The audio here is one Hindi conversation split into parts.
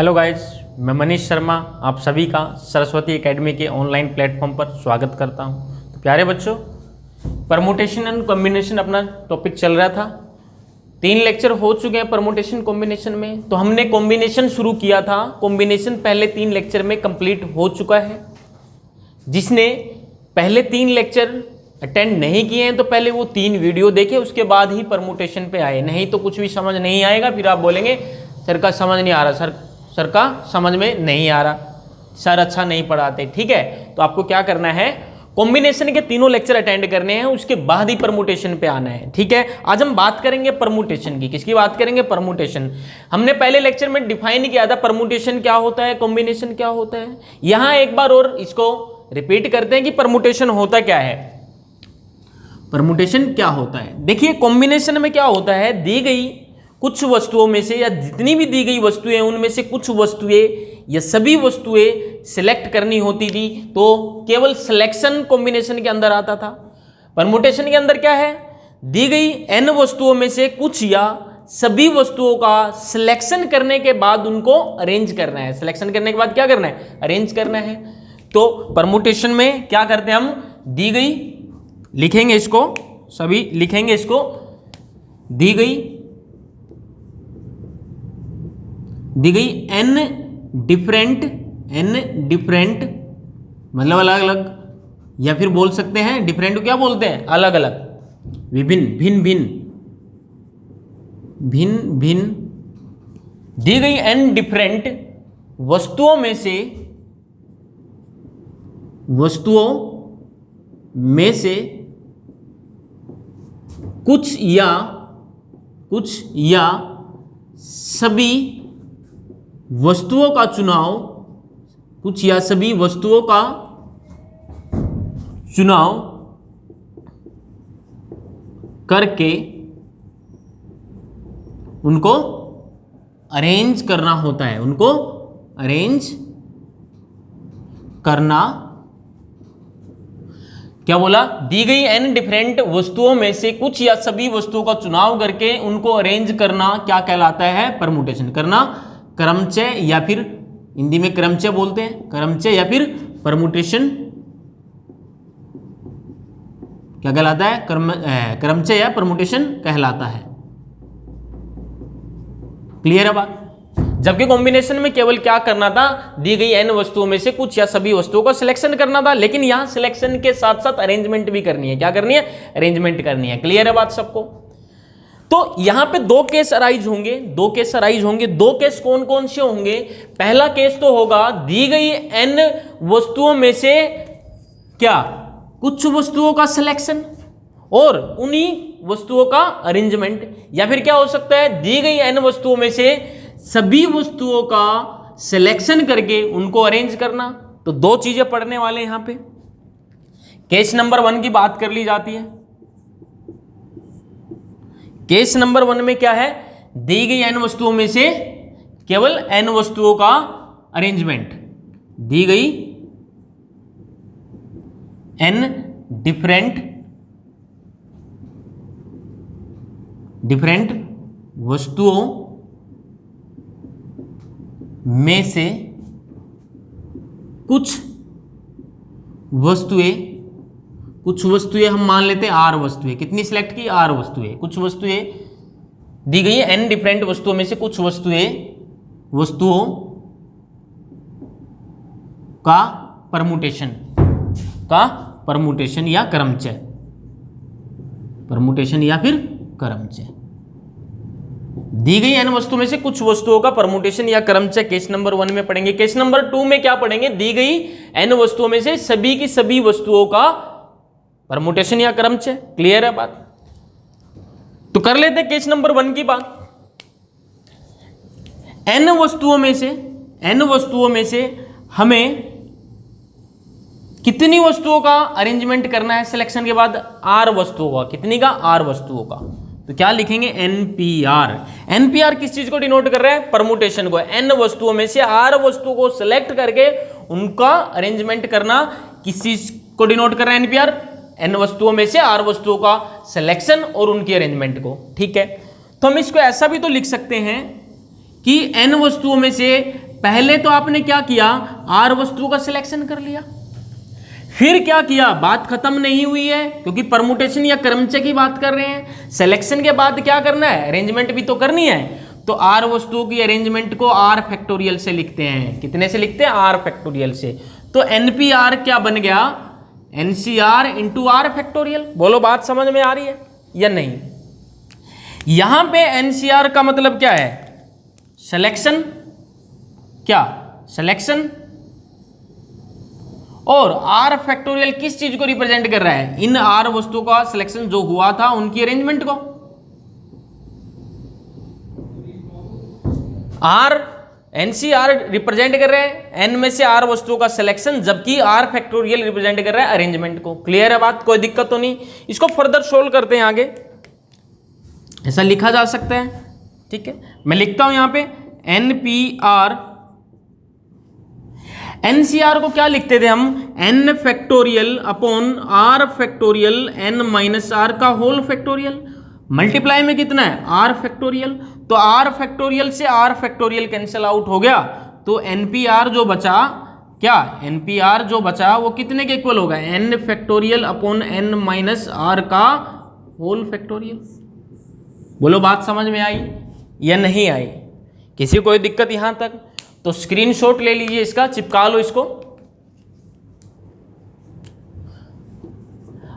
हेलो गाइस, मैं मनीष शर्मा आप सभी का सरस्वती एकेडमी के ऑनलाइन प्लेटफॉर्म पर स्वागत करता हूं। तो प्यारे बच्चों, परमुटेशन एंड कॉम्बिनेशन अपना टॉपिक चल रहा था। 3 लेक्चर हो चुके हैं परमुटेशन कॉम्बिनेशन में। तो हमने कॉम्बिनेशन शुरू किया था, कॉम्बिनेशन पहले 3 लेक्चर में कंप्लीट हो चुका है। जिसने पहले 3 लेक्चर अटेंड नहीं किए हैं तो पहले वो 3 वीडियो देखे, उसके बाद ही परमुटेशन पे आए। नहीं तो कुछ भी समझ नहीं आएगा, फिर आप बोलेंगे सर का समझ नहीं आ रहा, सर का समझ में नहीं आ रहा, सर अच्छा नहीं पढ़ाते। ठीक है, तो आपको क्या करना है, कॉम्बिनेशन के 3 लेक्चर अटेंड करने हैं, उसके बाद ही परमुटेशन पे आना है। ठीक है, आज हम बात करेंगे परमुटेशन की। किसकी बात करेंगे? परमुटेशन। हमने पहले लेक्चर में डिफाइन किया था परमुटेशन क्या होता है, कॉम्बिनेशन क्या होता है। यहां एक बार और इसको रिपीट करते हैं कि परमुटेशन होता क्या है। परमुटेशन क्या होता है, देखिए कॉम्बिनेशन में क्या होता है, दी गई कुछ वस्तुओं में से या जितनी भी दी गई वस्तुएं उनमें से कुछ वस्तुएं या सभी वस्तुएं सिलेक्ट करनी होती थी, तो केवल सिलेक्शन कॉम्बिनेशन के अंदर आता था। परमुटेशन के अंदर क्या है, दी गई n वस्तुओं में से कुछ या सभी वस्तुओं का सिलेक्शन करने के बाद उनको अरेंज करना है। सिलेक्शन करने के बाद क्या करना है, अरेंज करना है। तो परमुटेशन में क्या करते हैं हम, दी गई, लिखेंगे इसको, सभी लिखेंगे इसको, दी गई n डिफरेंट मतलब अलग अलग, या फिर बोल सकते हैं डिफरेंट को क्या बोलते हैं, अलग अलग, विभिन्न, भिन्न दी गई n डिफरेंट वस्तुओं में से कुछ या सभी वस्तुओं का चुनाव, कुछ या सभी वस्तुओं का चुनाव करके उनको अरेंज करना होता है। उनको अरेंज करना, क्या बोला, दी गई n डिफरेंट वस्तुओं में से कुछ या सभी वस्तुओं का चुनाव करके उनको अरेंज करना क्या कहलाता है, परमुटेशन करना। क्रमचय, या फिर हिंदी में क्रमचय बोलते हैं, क्रमचय या फिर परमुटेशन क्या कहलाता है, क्रमचय या परमुटेशन कहलाता है। क्लियर है बात। जबकि कॉम्बिनेशन में केवल क्या करना था, दी गई n वस्तुओं में से कुछ या सभी वस्तुओं का सिलेक्शन करना था, लेकिन यहां सिलेक्शन के साथ साथ अरेंजमेंट भी करनी है। क्या करनी है, अरेंजमेंट करनी है। क्लियर है बात सबको। तो यहां पे 2 केस अराइज होंगे, 2 केस कौन कौन से होंगे। पहला केस तो होगा दी गई n वस्तुओं में से क्या, कुछ वस्तुओं का सिलेक्शन और उन्हीं वस्तुओं का अरेंजमेंट, या फिर क्या हो सकता है, दी गई n वस्तुओं में से सभी वस्तुओं का सिलेक्शन करके उनको अरेंज करना। तो 2 चीजें पढ़ने वाले यहां पे। केस नंबर 1 की बात कर ली जाती है। केस नंबर 1 में क्या है, दी गई n वस्तुओं में से केवल n वस्तुओं का अरेंजमेंट, दी गई n डिफरेंट वस्तुओं में से कुछ वस्तुएं हम मान लेते हैं R वस्तुएं। कितनी सिलेक्ट की, R वस्तुएं। कुछ वस्तुएं दी गई है n डिफरेंट वस्तुओं में से कुछ वस्तुओं का परमुटेशन या क्रमचय, परमुटेशन या फिर क्रमचय। दी गई n वस्तु में से कुछ वस्तुओं का परमुटेशन या क्रमचय केस नंबर 1 में पढ़ेंगे। केस नंबर 2 में क्या पढ़ेंगे, दी गई n वस्तुओं में से सभी की सभी वस्तुओं का परमुटेशन या क्रमचय। क्लियर है बात। तो कर लेते हैं केस नंबर 1 की बात। n वस्तुओं में से हमें कितनी वस्तुओं का अरेंजमेंट करना है सिलेक्शन के बाद, R वस्तुओं का। कितनी का, R वस्तुओं का। तो क्या लिखेंगे, NPR किस चीज को डिनोट कर रहा है, परमुटेशन को। n वस्तुओं में से R वस्तुओं को सिलेक्ट करके उनका अरेंजमेंट करना किस चीज को डिनोट कर रहा है, NPR, n वस्तुओं में से R वस्तुओं का सिलेक्शन और उनकी अरेंजमेंट को। ठीक है, तो हम इसको ऐसा भी तो लिख सकते हैं कि n वस्तुओं में से पहले तो आपने क्या किया, आर वस्तु का सिलेक्शन कर लिया, फिर क्या किया, बात खत्म नहीं हुई है क्योंकि परमुटेशन या क्रमचय की बात कर रहे हैं। सिलेक्शन के बाद क्या करना है, अरेंजमेंट भी तो करनी है। तो आर वस्तुओं की अरेंजमेंट को आर फैक्टोरियल से लिखते हैं। कितने से लिखते हैं, आर फैक्टोरियल से। तो एनपीआर क्या बन गया, एनसीआर इंटू आर फैक्टोरियल। बोलो बात समझ में आ रही है या नहीं। यहां पे एनसीआर का मतलब क्या है, सिलेक्शन, क्या सिलेक्शन, और आर फैक्टोरियल किस चीज को रिप्रेजेंट कर रहा है, इन आर वस्तुओं का सिलेक्शन जो हुआ था उनकी अरेंजमेंट को। आर एनसीआर रिप्रेजेंट कर रहे हैं एन में से आर वस्तुओं का सिलेक्शन, जबकि आर फैक्टोरियल रिप्रेजेंट कर रहा है अरेंजमेंट को। क्लियर है बात, कोई दिक्कत तो नहीं। इसको फर्दर सोल्व करते हैं आगे, ऐसा लिखा जा सकता है। ठीक है, मैं लिखता हूं यहां पे एनपीआर, एनसीआर को क्या लिखते थे हम, n factorial upon r factorial n minus r का होल फैक्टोरियल। मल्टीप्लाई में कितना है, आर फैक्टोरियल। तो आर फैक्टोरियल से आर फैक्टोरियल कैंसिल आउट हो गया, तो एनपीआर जो बचा, क्या एनपीआर जो बचा वो कितने के इक्वल होगा, n factorial upon n minus r का होल फैक्टोरियल। बोलो बात समझ में आई या नहीं आई, किसी कोई दिक्कत यहां तक। तो स्क्रीनशॉट ले लीजिए इसका, चिपका लो इसको।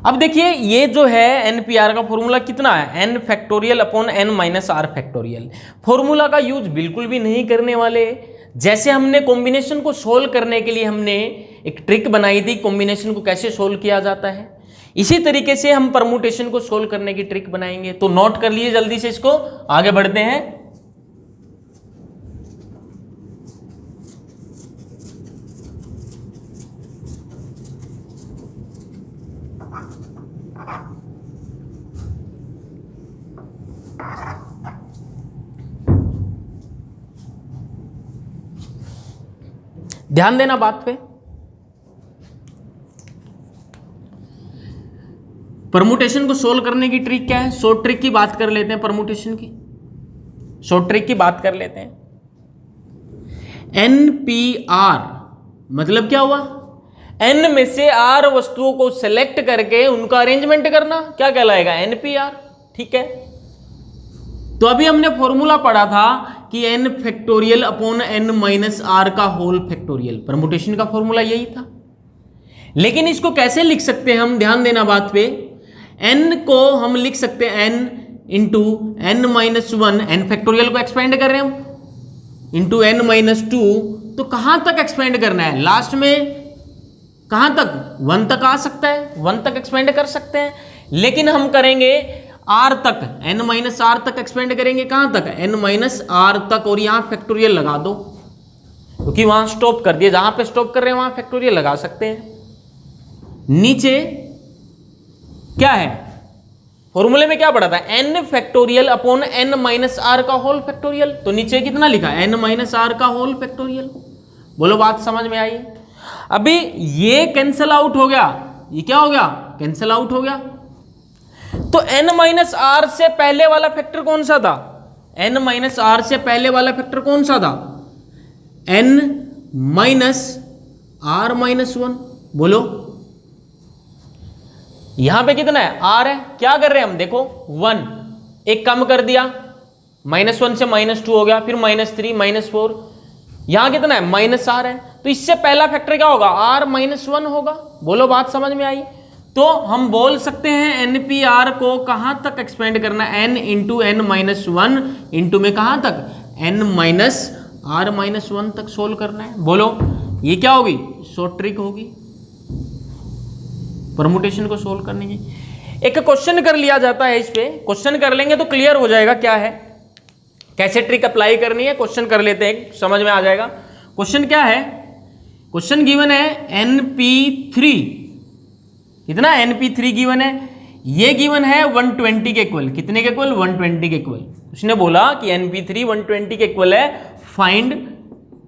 अब देखिए ये जो है एनपीआर का फॉर्मूला कितना है, n factorial upon n minus r factorial. Formula का यूज बिल्कुल भी नहीं करने वाले। जैसे हमने कॉम्बिनेशन को सोल्व करने के लिए हमने एक ट्रिक बनाई थी, कॉम्बिनेशन को कैसे सोल्व किया जाता है, इसी तरीके से हम परमुटेशन को सोल्व करने की ट्रिक बनाएंगे। तो नोट कर लीजिए जल्दी से इसको, आगे बढ़ते हैं। ध्यान देना बात पे। परमुटेशन को सोल्व करने की ट्रिक क्या है, शॉर्ट ट्रिक की बात कर लेते हैं। परमुटेशन की शॉर्ट ट्रिक की बात कर लेते हैं। एनपीआर मतलब क्या हुआ, एन में से आर वस्तुओं को सेलेक्ट करके उनका अरेंजमेंट करना, क्या कहलाएगा, एनपीआर। ठीक है, तो अभी हमने फॉर्मूला पढ़ा था कि n factorial upon n minus r का होल फैक्टोरियल, परमुटेशन का फॉर्मूला यही था। लेकिन इसको कैसे लिख सकते हैं हम, ध्यान देना बात पे। एन को हम लिख सकते हैं n into n minus one, n factorial को एक्सपेंड कर रहे हैं हम, इंटू एन माइनस टू। तो कहां तक एक्सपेंड करना है, लास्ट में कहां तक, वन तक आ सकता है, वन तक एक्सपेंड कर सकते हैं। लेकिन हम करेंगे आर तक, एन माइनस आर तक एक्सपेंड करेंगे। कहां तक, एन माइनस आर तक, और यहां फैक्टोरियल लगा दो, क्योंकि वहां स्टॉप कर दिए, जहां पे स्टॉप कर रहे हैं वहां फैक्टोरियल लगा सकते हैं। नीचे क्या है, फॉर्मूले में क्या पढ़ा था, n factorial upon n minus r का होल फैक्टोरियल। तो नीचे कितना लिखा, एन माइनस आर का होल फैक्टोरियल। बोलो बात समझ में आई। अभी ये कैंसिल आउट हो गया, ये क्या हो गया, कैंसिल आउट हो गया। तो n माइनस आर से पहले वाला फैक्टर कौन सा था, n माइनस आर से पहले वाला फैक्टर कौन सा था, n minus r minus one. बोलो यहां पे कितना है, r है। क्या कर रहे हैं हम, देखो 1 एक कम कर दिया, -1 से -2 हो गया, फिर -3 -4, यहां कितना है, माइनस आर है। तो इससे पहला फैक्टर क्या होगा, r -1 होगा। बोलो बात समझ में आई। तो हम बोल सकते हैं एनपीआर को कहां तक एक्सपेंड करना है, n into n minus one into में कहां तक, n minus r minus one तक सोल्व करना है। बोलो ये क्या होगी, शॉर्ट ट्रिक होगी परमुटेशन को सोल्व करने की। एक क्वेश्चन कर लिया जाता है, इस पे क्वेश्चन कर लेंगे तो क्लियर हो जाएगा क्या है, कैसे ट्रिक अप्लाई करनी है। क्वेश्चन कर लेते हैं, समझ में आ जाएगा। क्वेश्चन क्या है, क्वेश्चन गिवन है np3, कितना, np3 गिवन है। ये गिवन है 120 के इक्वल, कितने के इक्वल, 120 के इक्वल। उसने बोला कि np3 120 के इक्वल है, फाइंड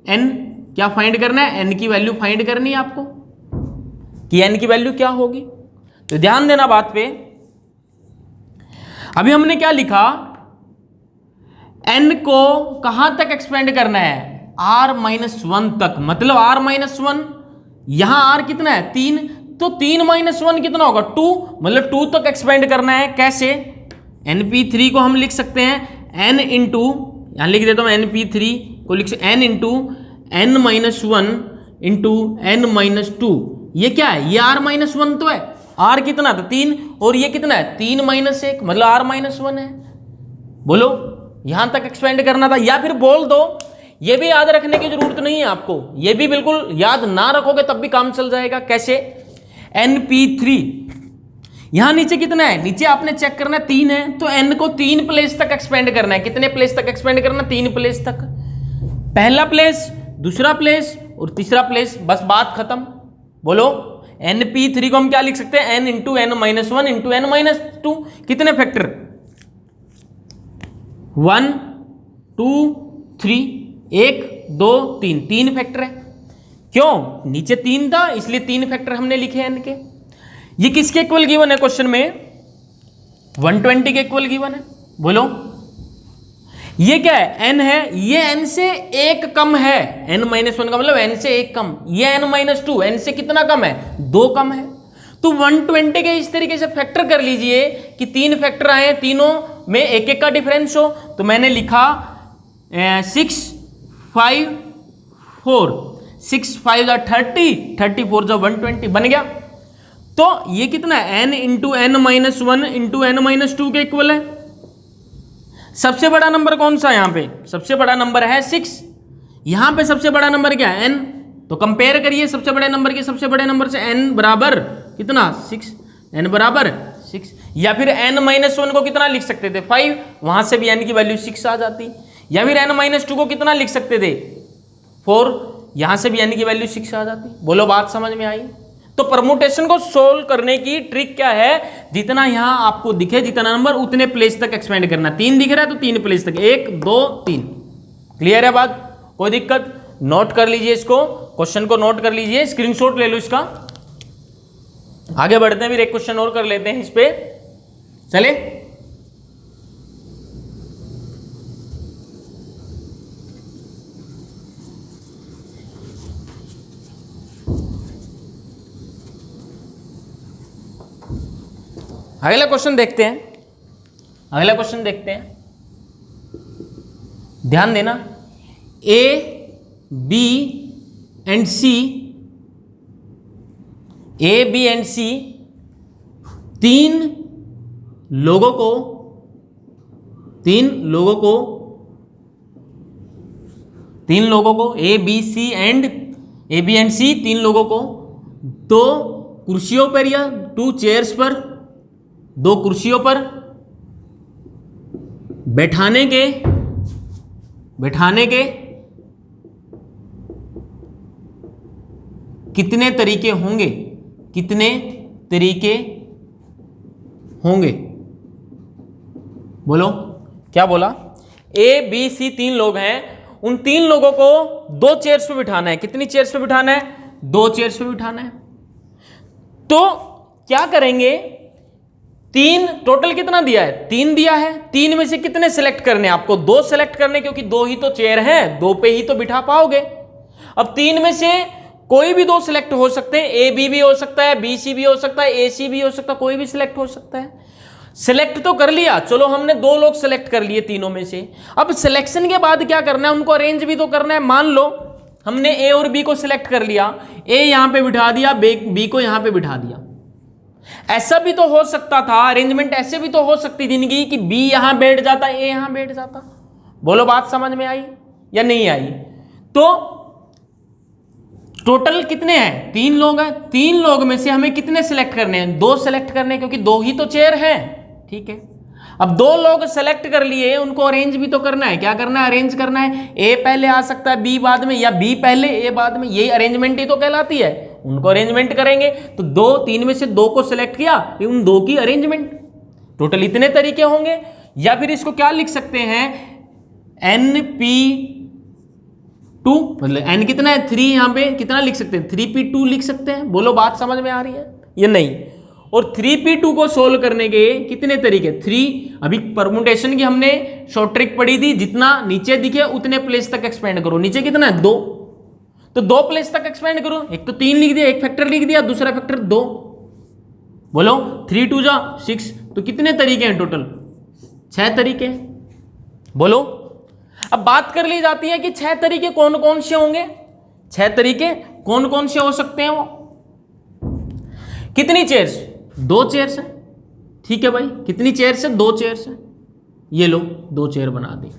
n, क्या फाइंड करना है, n की वैल्यू फाइंड करनी है आपको, कि n की वैल्यू क्या होगी। तो ध्यान देना बात पे। अभी हमने क्या लिखा, n को कहां तक एक्सपेंड करना है, r-1 तक, मतलब r-1, यहां r कितना है 3, तो 3-1 कितना होगा 2, मतलब 2 तक एक्सपेंड करना है। कैसे? np3 को हम लिख सकते हैं n इंटू, यहां लिख देता हूं np3 को लिख सकते n into n-1 into n-2। ये क्या है? ये r-1 तो है, r कितना था 3, और ये कितना है 3-1, मतलब r-1 है। बोलो, यहां तक एक्सपेंड करना था। या फिर बोल दो, ये भी याद रखने की जरूरत नहीं है आपको, ये भी बिल्कुल याद ना रखोगे तब भी काम चल जाएगा। कैसे? np3 यहां नीचे कितना है, नीचे आपने चेक करना है 3 है, तो n को 3 प्लेस तक एक्सपेंड करना है। कितने प्लेस तक एक्सपेंड करना? 3 प्लेस तक। पहला प्लेस, दूसरा प्लेस और तीसरा प्लेस, बस बात खत्म। बोलो, np3 को हम क्या लिख सकते हैं? n into n-1 into n-2। कितने फैक्टर? 1 2 3, 1 2 3, 3 फैक्टर है। क्यों? नीचे 3 था इसलिए 3 फैक्टर हमने लिखे हैं n के। ये किसके इक्वल गिवन है क्वेश्चन में? 120 के इक्वल गिवन है। बोलो, ये क्या है? n है, ये n से 1 कम है, n-1 का मतलब n से 1 कम। ये n-2 n से कितना कम है? 2 कम है। तो 120 के इस तरीके से फैक्टर कर लीजिए कि 3 फैक्टर आए, तीनों में 1-1 का डिफरेंस हो। तो मैंने लिखा 6 5 4, 6 5 30, 34 120 बन गया। तो ये कितना है? n into n-1 into n-2 के इक्वल है। सबसे बड़ा नंबर कौन सा है यहां पे? सबसे बड़ा नंबर है 6। यहां पे सबसे बड़ा नंबर क्या है? n। तो कंपेयर करिए सबसे बड़े नंबर के सबसे बड़े नंबर से। n बराबर कितना? 6, n बराबर 6। या फिर n-1 को कितना लिख सकते थे? 5, वहां से भी n की वैल्यू 6 आ जाती। या फिर n-2 को कितना लिख सकते थे? 4, यहां से भी n की वैल्यू 6 आ जाती। बोलो, बात समझ में आई? तो परमुटेशन को सोल्व करने की ट्रिक क्या है? जितना यहां आपको दिखे, जितना नंबर, उतने प्लेस तक एक्सपेंड करना। 3 दिख रहा है तो 3 प्लेस तक, 1 2 3। क्लियर है बात? कोई दिक्कत? नोट कर लीजिए इसको, क्वेश्चन को नोट कर लीजिए, स्क्रीनशॉट ले लो इसका। आगे बढ़ते हैं, फिर एक क्वेश्चन और कर लेते हैं इस पे। चले, अगला क्वेश्चन देखते हैं। अगला क्वेश्चन देखते हैं, ध्यान देना। A B and C, A B and C तीन लोगों को ए बी एंड सी तीन लोगों को 2 कुर्सियों पर या 2 चेयर्स पर, 2 कुर्सियों पर बैठाने के कितने तरीके होंगे? कितने तरीके होंगे? बोलो, क्या बोला? ए बी सी 3 लोग हैं, उन 3 लोगों को 2 चेयर्स पे बिठाना है। कितनी चेयर्स पे बिठाना है? 2 चेयर्स पे बिठाना है। तो क्या करेंगे? 3 टोटल कितना दिया है? 3 दिया है। 3 में से कितने सिलेक्ट करने? आपको 2 सिलेक्ट करने, क्योंकि 2 ही तो चेयर हैं, 2 पे ही तो बिठा पाओगे। अब 3 में से कोई भी 2 सिलेक्ट हो सकते हैं। ए बी भी हो सकता है, बी सी भी हो सकता है, ए सी भी हो सकता है, कोई भी सिलेक्ट हो सकता है। सिलेक्ट तो कर लिया, चलो हमने 2 लोग सिलेक्ट कर लिए तीनों में से। अब सिलेक्शन के बाद क्या करना है? उनको अरेंज भी तो करना है। मान लो हमने ए और बी को सिलेक्ट कर लिया, ए यहां पे बिठा दिया, बी को यहां पे बिठा दिया। ऐसा भी तो हो सकता था, अरेंजमेंट ऐसे भी तो हो सकती जिंदगी कि बी यहां बैठ जाता, ए यहां बैठ जाता। बोलो, बात समझ में आई या नहीं आई? तो टोटल कितने हैं? 3 लोग हैं। 3 लोग में से हमें कितने सिलेक्ट करने हैं? 2 सिलेक्ट करने हैं, क्योंकि 2 ही तो चेयर हैं। ठीक है, अब 2 लोग सेलेक्ट कर लिए, उनको अरेंज भी तो करना है। क्या करना है? अरेंज करना है। ए पहले आ सकता है, बी बाद में, या बी पहले ए बाद में। यही अरेंजमेंट ही तो कहलाती है। उनको अरेंजमेंट करेंगे। तो 3 में से 2 को सिलेक्ट किया, उन 2 की अरेंजमेंट। टोटल इतने तरीके होंगे। या फिर इसको क्या लिख सकते हैं? NP2, मतलब n कितना है? 3। यहां पे कितना लिख सकते हैं? 3P2 लिख सकते हैं। बोलो, बात समझ में आ रही है या नहीं? और 3p2 को सोल्व करने के कितने तरीके, 3। अभी परमुटेशन की हमने शॉर्ट ट्रिक पढ़ी थी, जितना नीचे दिखे उतने प्लेस तक एक्सपेंड करो। नीचे कितना है 2, तो 2 प्लेस तक एक्सपेंड करो। एक तो 3 लिख दिया, एक फैक्टर लिख दिया, दूसरा फैक्टर 2। बोलो 3 2 जा 6, तो कितने तरीके हैं टोटल, 6 तरीके हैं। बोलो अब बात कर ली जाती है कि 6 तरीके कौन कौन से होंगे, 6 तरीके कौन कौन से हो सकते हैं। वो कितनी चेयर्स, 2 चेयर्स है, ठीक है भाई। कितनी चेयर्स है, 2 चेयर्स है। ये लो 2 चेयर बना दी।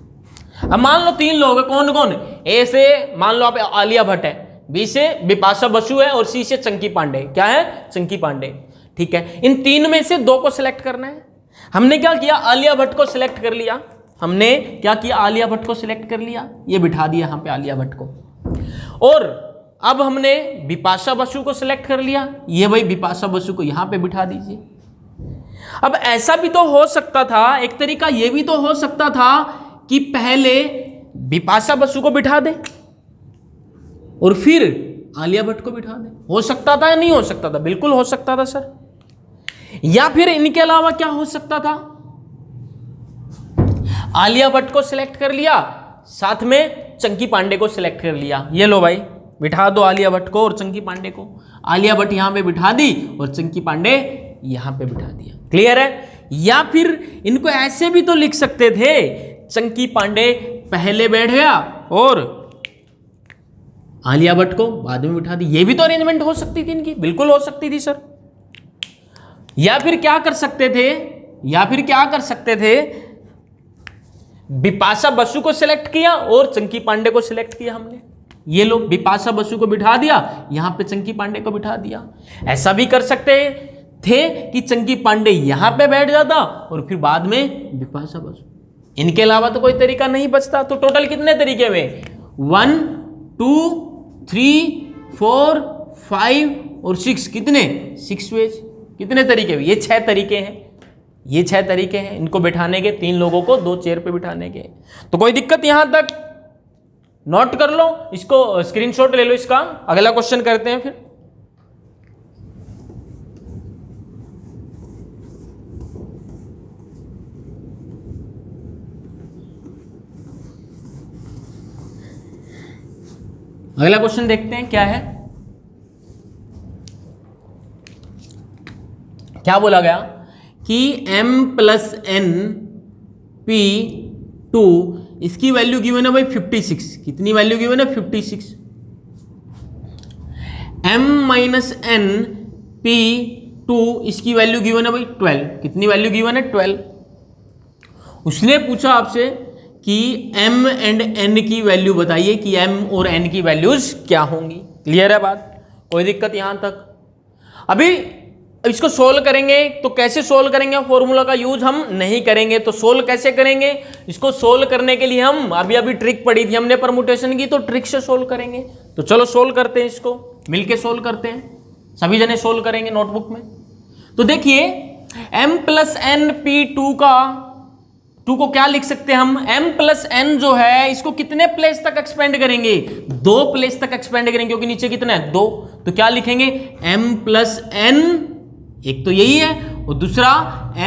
अब मान लो 3 लोग हैं, कौन कौन, ए से मान लो आप आलिया भट्ट है, बी से बिपाशा बसु है और सी से चंकी पांडे। क्या है, चंकी पांडे, ठीक है। इन 3 में से 2 को सिलेक्ट करना है। हमने क्या किया, आलिया भट्ट को सिलेक्ट कर लिया। हमने क्या किया, आलिया भट्ट को सिलेक्ट कर लिया, ये बिठा दिया यहां पे आलिया भट्ट को। और अब हमने बिपाशा बसु को सिलेक्ट कर लिया, ये भाई बिपाशा बसु को यहां पे बिठा दीजिए। अब ऐसा भी तो हो सकता था, एक तरीका ये भी तो हो सकता था कि पहले बिपाशा बसु को बिठा दे और फिर आलिया भट्ट को बिठा दे। हो सकता था या नहीं हो सकता था, बिल्कुल हो सकता था सर। या फिर इनके अलावा क्या हो सकता था, आलिया भट्ट को सिलेक्ट कर लिया, साथ में चंकी पांडे को सिलेक्ट कर लिया। ये लो भाई बिठा दो आलिया भट्ट को और चंकी पांडे को। आलिया भट्ट यहां पे बिठा दी और चंकी पांडे यहां पे बिठा दिया। क्लियर है। या फिर इनको ऐसे भी तो लिख सकते थे, चंकी पांडे पहले बैठ गया और आलिया भट्ट को बाद में बिठा दी। ये भी तो अरेंजमेंट हो सकती थी इनकी, बिल्कुल हो सकती थी सर। या फिर क्या कर सकते थे, या फिर क्या कर सकते थे, बिपाशा बसु को सिलेक्ट किया और चंकी पांडे को सिलेक्ट किया हमने। ये लो बिपाशा बसु को बिठा दिया, यहां पे चंकी पांडे को बिठा दिया। ऐसा भी कर सकते थे कि चंकी पांडे यहां पे बैठ जाता और फिर बाद में बिपाशा बसु। इनके अलावा तो कोई तरीका नहीं बचता। तो टोटल कितने तरीके हुए, 1 2 3 4 5 और 6, कितने 6 वेज, कितने तरीके हुए, ये 6 तरीके हैं। ये 6 तरीके हैं इनको बिठाने के, 3 लोगों को 2 चेयर पे बिठाने के। तो कोई दिक्कत यहां तक, नोट कर लो, इसको स्क्रीनशॉट ले लो इसका। अगला क्वेश्चन करते हैं फिर। अगला क्वेश्चन देखते हैं क्या है। क्या बोला गया कि m + n p2, इसकी वैल्यू गिवन है भाई 56। कितनी वैल्यू गिवन है, 56। m - n p2, इसकी वैल्यू गिवन है भाई 12। कितनी वैल्यू गिवन है, 12। उसने पूछा आपसे कि m एंड n की वैल्यू बताइए कि m और n की वैल्यूज क्या होंगी। क्लियर है बात, कोई दिक्कत यहां तक। अभी इसको सोल्व करेंगे तो कैसे सोल्व करेंगे, फॉर्मूला का यूज हम नहीं करेंगे। तो सोल्व कैसे करेंगे, इसको सोल्व करने के लिए हम अभी ट्रिक पढ़ी थी हमने परमुटेशन की, तो ट्रिक से सोल्व करेंगे। तो चलो सोल्व करते हैं, इसको मिलके सोल्व करते हैं, सभी जने सोल्व करेंगे नोटबुक में। तो देखिए m + n p2 का 2 को क्या लिख सकते हैं हम, m + n जो है इसको कितने प्लेस तक एक्सपेंड करेंगे, 2 प्लेस तक एक्सपेंड करेंगे, क्योंकि नीचे कितना है 2। तो क्या लिखेंगे, m + n, एक तो यही है, और दूसरा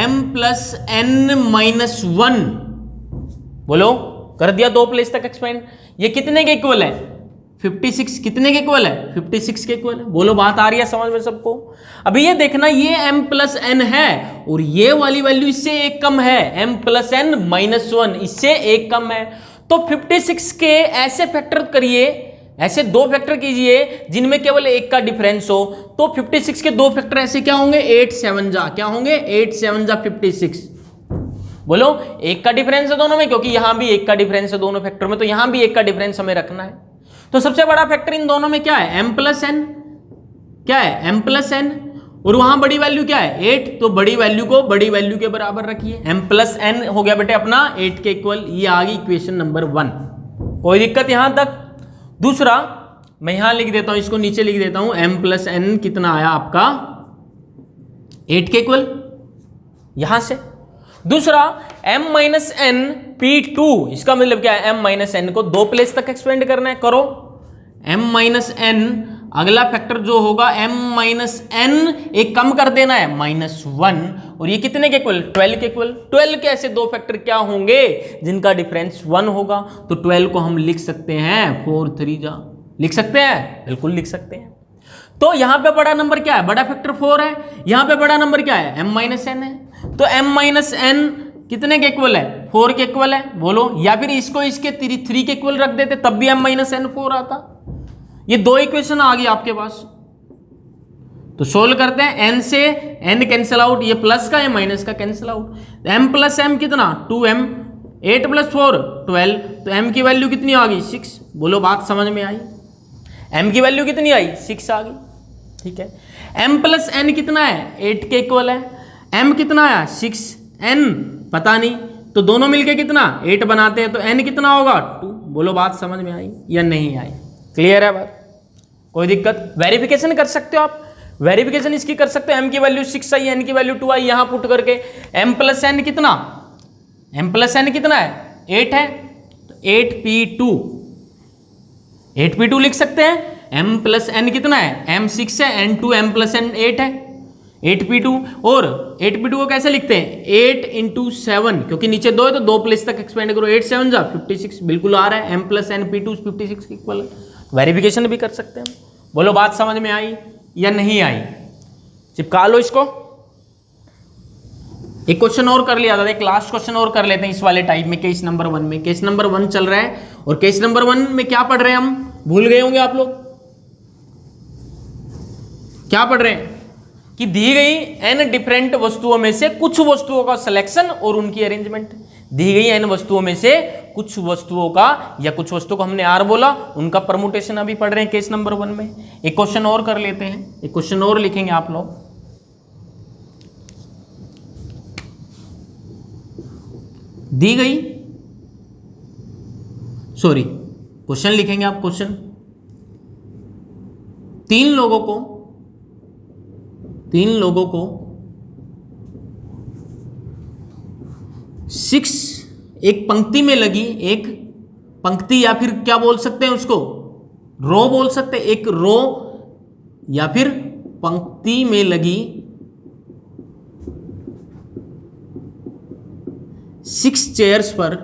m + n - 1। बोलो कर दिया, 2 प्लेस तक एक्सपेंड। ये कितने के इक्वल है, 56। कितने के इक्वल है, 56 के इक्वल है। बोलो बात आ रही है समझ में सबको। अभी ये देखना, ये m + n है और ये वाली वैल्यू इससे एक कम है, m + n - 1 इससे एक कम है। तो 56 के ऐसे फैक्टर करिए, ऐसे 2 फैक्टर कीजिए जिनमें केवल एक का डिफरेंस हो। तो 56 के 2 फैक्टर ऐसे क्या होंगे, 8 7 जा, क्या होंगे 8 7 जा 56। बोलो एक का डिफरेंस है दोनों में, क्योंकि यहां भी एक का डिफरेंस है दोनों फैक्टर में, तो यहां भी एक का डिफरेंस हमें रखना है। तो सबसे बड़ा फैक्टर इन दोनों में क्या है, m + n। क्या है, m + n, और वहां बड़ी वैल्यू क्या है 8, तो बड़ी वैल्यू को बड़ी वैल्यू के बराबर रखिए। m + n हो गया बेटे अपना 8 के इक्वल। ये आ गई इक्वेशन नंबर 1। कोई दिक्कत यहां तक। दूसरा मैं यहां लिख देता हूं, इसको नीचे लिख देता हूं, m + n कितना आया आपका 8 के इक्वल, यहां से। दूसरा m - n p2, इसका मतलब क्या है, m - n को 2 प्लेस तक एक्सपेंड करना है, करो। m - n अगला फैक्टर जो होगा m माइनस n, एक कम कर देना है -1, और ये कितने के इक्वल, 12 के इक्वल। 12 के ऐसे दो फैक्टर क्या होंगे जिनका डिफरेंस 1 होगा, तो 12 को हम लिख सकते हैं 4 3 जा, लिख सकते हैं, बिल्कुल लिख सकते हैं। तो यहां पे बड़ा नंबर क्या है, बड़ा फैक्टर 4 है, यहां पे बड़ा नंबर क्या है, m माइनस n है, तो m माइनस n कितने के इक्वल है, 4 के इक्वल है, बोलो। या फिर इसको इसके 3 के इक्वल रख देते, तब भी m माइनस n 4 आता। ये दो इक्वेशन आ गई आपके पास, तो सोल्व करते हैं। n से n कैंसिल आउट, ये प्लस का है माइनस का cancel out, m plus m कितना 2m, 8 प्लस 4 12, तो m की वैल्यू कितनी आ गई 6, बोलो बात समझ में आई। m की वैल्यू कितनी आई 6 आ गई, ठीक है। m प्लस n कितना है 8 के इक्वल है, m कितना आया 6, n पता नहीं, तो दोनों मिलके कितना 8 बनाते हैं, तो n कितना होगा 2, बोलो बात समझ में आई या नहीं आई, क्लियर है बात, कोई दिक्कत। वेरिफिकेशन कर सकते हो आप, वेरिफिकेशन इसकी कर सकते हो, m की वैल्यू 6 आई, n की वैल्यू 2 आई, यहां पुट करके m प्लस n कितना, m प्लस n कितना है 8 है, तो 8p2, 8p2 लिख सकते हैं। m प्लस n कितना है, m 6 है, n 2, m प्लस n 8 है, 8p2, और 8p2 को कैसे लिखते हैं 8 इंटू 7, क्योंकि नीचे 2 है तो 2 प्लेस तक एक्सपेंड करो, 8 7 जा 56, बिल्कुल आ रहा है, m प्लस n p2 56 के इक्वल है। वेरिफिकेशन भी कर सकते हैं, बोलो बात समझ में आई या नहीं आई, चिपका लो इसको। एक क्वेश्चन और कर लिया था, एक लास्ट क्वेश्चन और कर लेते हैं इस वाले टाइप में, केस नंबर 1 में। केस नंबर 1 चल रहा है, और केस नंबर 1 में क्या पढ़ रहे हैं हम, भूल गए होंगे आप लोग, क्या पढ़ रहे हैं कि दी गई n डिफरेंट वस्तुओं में से कुछ वस्तुओं का सिलेक्शन और उनकी अरेंजमेंट। दी गई n वस्तुओं में से कुछ वस्तुओं का, या कुछ वस्तुओं को हमने r बोला, उनका परमुटेशन अभी पढ़ रहे हैं केस नंबर 1 में। एक क्वेश्चन और कर लेते हैं, एक क्वेश्चन और लिखेंगे आप लोग। दी गई, सॉरी क्वेश्चन लिखेंगे आप, क्वेश्चन, तीन लोगों को 6 एक पंक्ति में लगी, एक पंक्ति या फिर क्या बोल सकते हैं उसको, रो बोल सकते हैं, एक रो या फिर पंक्ति में लगी 6 चेयर्स पर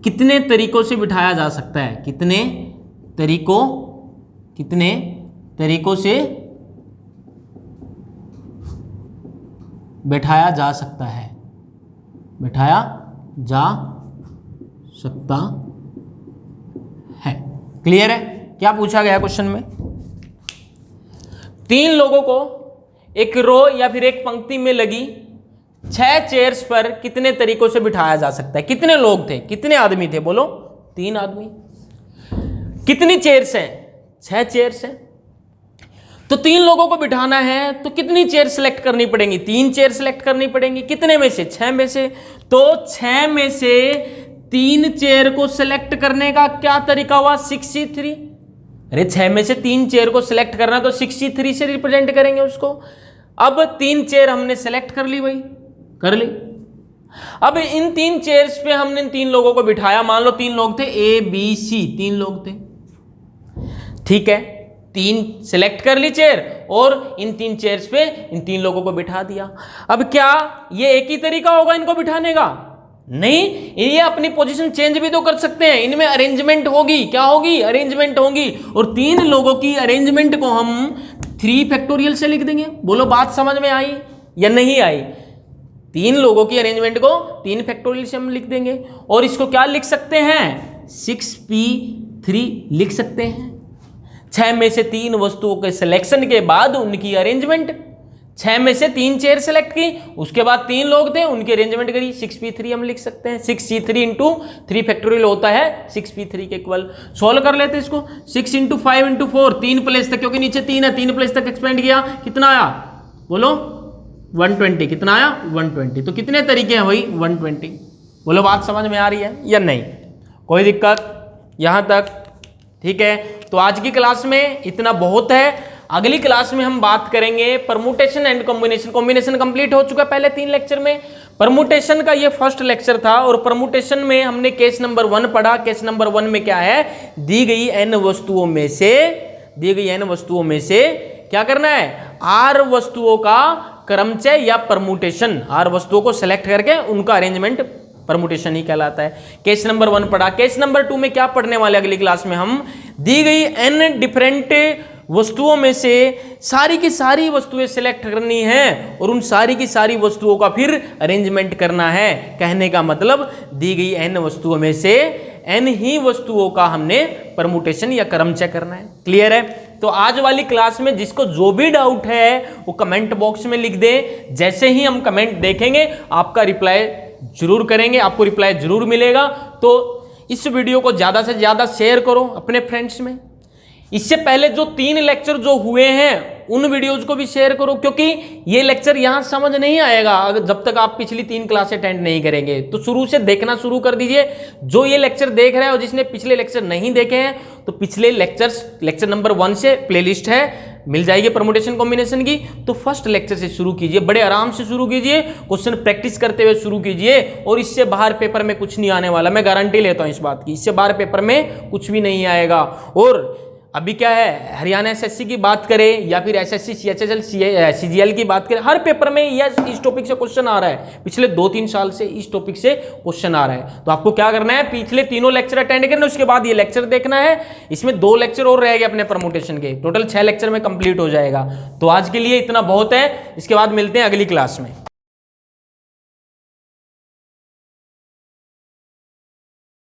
कितने तरीकों से बिठाया जा सकता है, कितने तरीकों से बैठाया जा सकता है, क्लियर है। क्या पूछा गया क्वेश्चन में, तीन लोगों को एक रो या फिर एक पंक्ति में लगी 6 चेयर्स पर कितने तरीकों से बिठाया जा सकता है। कितने लोग थे, कितने आदमी थे, बोलो 3 आदमी। कितनी चेयर्स हैं, 6 चेयर्स हैं, तो 3 लोगों को बिठाना है तो कितनी चेयर सेलेक्ट करनी पड़ेंगी, 3 चेयर सेलेक्ट करनी पड़ेंगी, कितने में से, 6 में से। तो 6 में से 3 चेयर को सेलेक्ट करने का क्या तरीका हुआ, 63। अरे 6 में से 3 चेयर को सिलेक्ट करना तो 63 से रिप्रेजेंट करेंगे उसको। अब 3 चेयर हमने सेलेक्ट कर ली भाई, कर ली। अब इन 3 चेयर्स पे हमने 3 लोगों को बिठाया, मान लो 3 लोग थे, A B C 3 लोग थे, ठीक है। 3 सिलेक्ट कर ली चेयर और इन 3 चेयर्स पे इन 3 लोगों को बिठा दिया। अब क्या ये एक ही तरीका होगा इनको बिठाने का, नहीं, ये अपनी पोजीशन चेंज भी तो कर सकते हैं, इनमें अरेंजमेंट होगी, क्या होगी, अरेंजमेंट होगी। और 3 लोगों की अरेंजमेंट को हम 3 फैक्टोरियल से लिख देंगे। बोलो बात समझ में आई या नहीं आई। 3 लोगों की अरेंजमेंट को 3 फैक्टोरियल से हम लिख देंगे, और इसको क्या लिख सकते हैं, 6p3 लिख सकते हैं। 6 में से 3 वस्तुओं के सिलेक्शन के बाद उनकी अरेंजमेंट, 6 में से 3 चेयर सेलेक्ट की, उसके बाद 3 लोग थे, उनकी अरेंजमेंट करी, 6p3 हम लिख सकते हैं। 6c3 इंटू 3 फैक्टोरियल होता है 6p3 के इक्वल। सोल्व कर लेते हैं इसको, 6 इंटू 5 इंटू 4, 3 प्लेस तक, क्योंकि नीचे 3 है, 3 प्लेस तक एक्सपेंड किया, कितना आया, बोलो 120। कितना आया 120। तो कितने तरीके हैं भाई, 120। बोलो बात समझ में आ रही है या नहीं, कोई दिक्कत यहां तक, ठीक है। तो आज की क्लास में इतना बहुत है। अगली क्लास में हम बात करेंगे permutation and combination. Combination complete हो चुका है पहले 3 लेक्चर में, परमुटेशन का ये फर्स्ट लेक्चर था और परमुटेशन में हमने केस नंबर 1 पढ़ा। केस नंबर 1 में क्या है, दी गई n वस्तुओं में से क्या करना है, r वस्तुओं का क्रमचय या परमुटेशन, r वस्तुओं को सिलेक्ट करके उनका अरेंजमेंट परमुटेशन ही कहलाता है। केस नंबर 1 पढ़ा। केस नंबर 2 में क्या पढ़ने वाले अगली क्लास में हम, दी गई n डिफरेंट वस्तुओं में से सारी की सारी वस्तुएं सिलेक्ट करनी है और उन सारी की सारी वस्तुओं का फिर अरेंजमेंट करना है। कहने का मतलब दी गई n वस्तुओं में से n ही वस्तुओं का हमने परमुटेशन या क्रमचय करना है। क्लियर है? तो आज वाली क्लास में जिसको जो भी डाउट है वो कमेंट बॉक्स में लिख दे। जैसे ही हम कमेंट देखेंगे आपका रिप्लाई जरूर करेंगे, आपको रिप्लाई जरूर मिलेगा। तो इस वीडियो को ज़्यादा से ज़्यादा शेयर करो अपने फ्रेंड्स में। इससे पहले जो 3 लेक्चर जो हुए हैं उन वीडियोज को भी शेयर करो, क्योंकि ये लेक्चर यहां समझ नहीं आएगा अगर जब तक आप पिछली 3 क्लास अटेंड नहीं करेंगे। तो शुरू से देखना शुरू कर दीजिए। जो ये लेक्चर देख रहा है और जिसने पिछले लेक्चर नहीं देखे हैं तो पिछले लेक्चर नंबर 1 से प्लेलिस्ट है, मिल जाएगी परमुटेशन कॉम्बिनेशन की। तो फर्स्ट लेक्चर से शुरू कीजिए, बड़े आराम से शुरू कीजिए, क्वेश्चन प्रैक्टिस करते हुए शुरू कीजिए। और इससे बाहर पेपर में कुछ नहीं आने वाला, मैं गारंटी लेता हूं इस बात की। इससे बाहर पेपर में कुछ भी नहीं आएगा। और अभी क्या है, हरियाणा एसएससी की बात करें या फिर एसएससी सीएचएसएल सीजीएल की बात करें, हर पेपर में यह इस टॉपिक से क्वेश्चन आ रहा है। पिछले 2-3 साल से इस टॉपिक से क्वेश्चन आ रहा है। तो आपको क्या करना है, पिछले 3 लेक्चर अटेंड करना, उसके बाद ये लेक्चर देखना है। इसमें 2 लेक्चर और रह गए अपने परमुटेशन के, टोटल 6 लेक्चर में कंप्लीट हो जाएगा। तो आज के लिए इतना बहुत है, इसके बाद मिलते हैं अगली क्लास में।